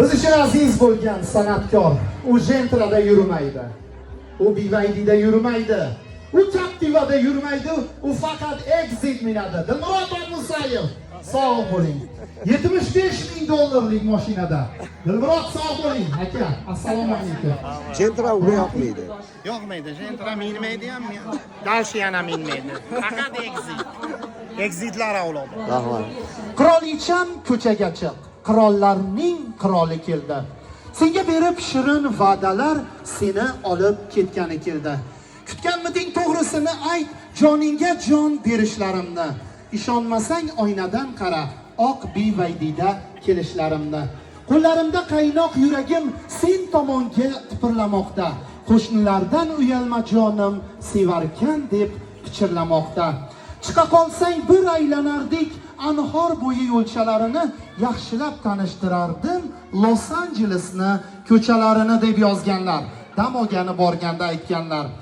Biz uchun aziz bo'lgan san'atkor u Gentrada yurmaydi. U BYDda yurmaydi. U Captivada yurmaydi. U faqat Exit minadi. Dilmurod Musayev, sog' bo'ling. 75 ming dollarlik mashinada. Dilmurod sog' bo'ling aka. Assalomu alaykum. Gentra unga yoqmaydi. Yoqmaydi, Gentra minmaydi ham, Dacia ham minmaydi. Faqat Exit. Exitlar avlodi. Rahmat. Qirolicham ko'chaga chiq. Qirollarning qiroli keldi. Senga berib shirin va'dalar seni olib ketgani keldi. Kutganmiding to'g'risini ayt, joningga jon berishlarimni. Ishonmasang oynadan qara, oq BYDda kelishlarimni. Qo'llarimda qaynoq yuragim sen tomonga tipirlamoqda. Qo'shnilardan uyalma jonim sevarkan deb pichirlamoqda. Chiqa qolsang bir aylanardik, anhor bo'yi yo'lchalarini yaxshilab tanishtirardim, Los Anjelesni ko'chalarini deb yozganlar. Dam olgani borganda aytganlar.